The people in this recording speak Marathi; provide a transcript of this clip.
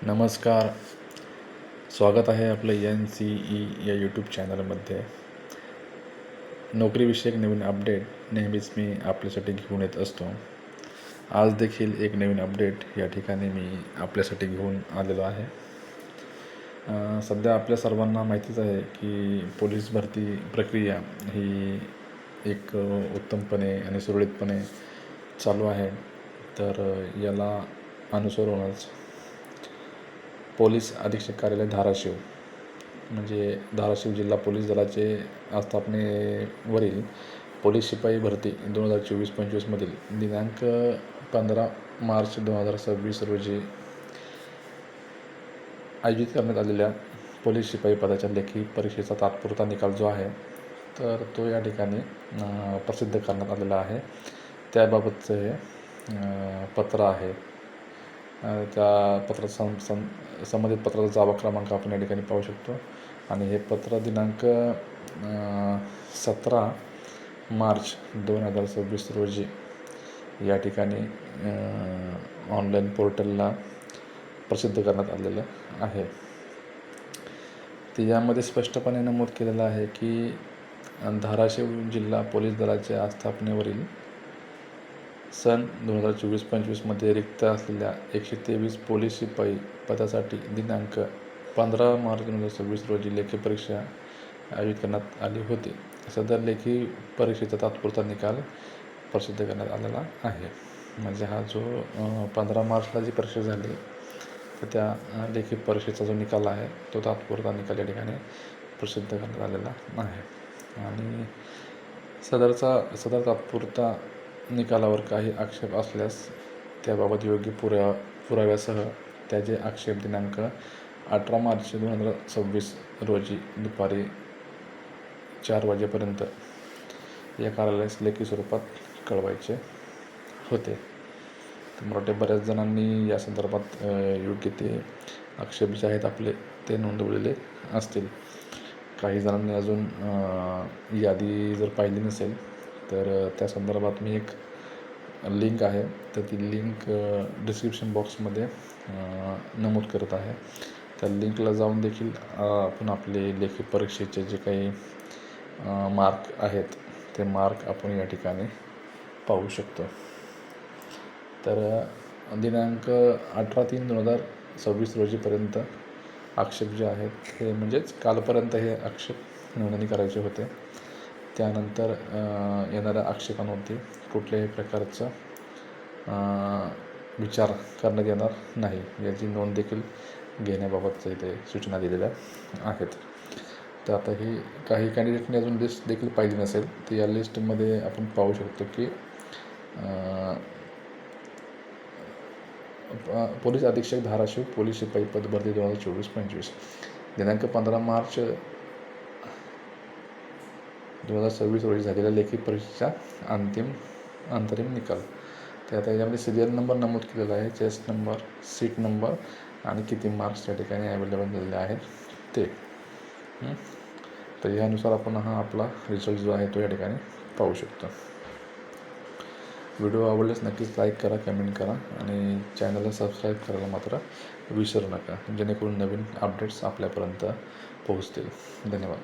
नमस्कार. स्वागत आहे आपलं NCE या यूट्यूब चॅनलमध्ये. नोकरीविषयक नवीन अपडेट नेहमीच मी आपल्यासाठी घेऊन येत असतो. आज देखील एक नवीन अपडेट या ठिकाणी मी आपल्यासाठी घेऊन आलेलो आहे. सध्या आपल्या सर्वांना माहितीच आहे की पोलीस भरती प्रक्रिया ही एक उत्तमपणे आणि सुरळीतपणे चालू आहे. तर याला अनुसरूनच पोलीस अधीक्षक कार्यालय धाराशिव म्हणजे धाराशिव जिल्हा पोलीस दलाचे आस्थापनेवरील पोलीस शिपाई भरती 2024-25मधील दिनांक 15 मार्च 2026 रोजी आयोजित करण्यात आलेल्या पोलीस शिपाई पदाच्या लेखी परीक्षेचा तात्पुरता निकाल जो आहे तर तो या ठिकाणी प्रसिद्ध करण्यात आलेला आहे. त्याबाबतचं हे पत्र आहे. त्या पत्रात संबंधित पत्राचा जावा क्रमांक आपण या ठिकाणी पाहू शकतो आणि हे पत्र दिनांक 17 मार्च 2026 रोजी या ठिकाणी ऑनलाईन पोर्टलला प्रसिद्ध करण्यात आलेलं आहे. तर यामध्ये स्पष्टपणे नमूद केलेलं आहे की धाराशिव जिल्हा पोलीस दलाच्या आस्थापनेवरील सन 2024-25मध्ये रिक्त असलेल्या 123 पोलीस शिपाई पदासाठी दिनांक 15 मार्च 2026 रोजी लेखी परीक्षा आयोजित करण्यात आली होती. सदर लेखी परीक्षेचा तात्पुरता निकाल प्रसिद्ध करण्यात आलेला आहे. म्हणजे हा जो 15 मार्चला जी परीक्षा झाली तर त्या लेखी परीक्षेचा जो निकाल आहे तो तात्पुरता निकाल या ठिकाणी प्रसिद्ध करण्यात आलेला आहे. आणि सदर तात्पुरता निकालावर काही आक्षेप असल्यास त्याबाबत योग्य पुराव्यासह त्याचे आक्षेप दिनांक 18 मार्च 2026 रोजी दुपारी 4 वाजेपर्यंत या कार्यालयास लेखी स्वरूपात कळवायचे होते. तर मला वाटते बऱ्याच जणांनी या संदर्भात योग्य ते आक्षेप जे आहेत आपले ते नोंदवलेले असतील. काही जणांनी अजून यादी जर पाहिली नसेल तर त्या संदर्भात मी एक लिंक आहे तर ती लिंक डिस्क्रिप्शन बॉक्समध्ये नमूद करत आहे. त्या लिंकला जाऊन देखील आपण आपले लेखी परीक्षेचे जे काही मार्क आहेत ते मार्क आपण या ठिकाणी पाहू शकतो. तर दिनांक 18/3/2026 रोजीपर्यंत आक्षेप जे आहेत हे म्हणजेच कालपर्यंत हे आक्षेप नोंदणी करायचे होते. त्यानंतर येणाऱ्या आक्षेपांवरती कुठल्याही प्रकारचा विचार करण्यात येणार नाही याची नोंद देखील घेण्याबाबतचं इथे सूचना दिलेल्या आहेत. तर आता ही काही कॅन्डिडेटने अजून लिस्ट देखील पाहिली नसेल तर या लिस्टमध्ये आपण पाहू शकतो की पोलीस अधीक्षक धाराशिव पोलीस शिपाई पद भरती 2024-25 दिनांक 15 मार्च 2026 रोजी झालेल्या लेखी परीक्षेचा अंतरिम निकाल. तर आता याच्यामध्ये सिरियल नंबर नमूद केलेला आहे, चेस्ट नंबर, सीट नंबर आणि किती मार्क्स या ठिकाणी अवेलेबल झालेले आहेत ते. तर यानुसार आपण हा आपला रिझल्ट जो आहे तो या ठिकाणी पाहू शकतो. व्हिडिओ आवडल्यास नक्कीच लाईक करा, कमेंट करा आणि चॅनलला सबस्क्राईब करायला मात्र विसरू नका जेणेकरून नवीन अपडेट्स आपल्यापर्यंत पोहोचतील. धन्यवाद.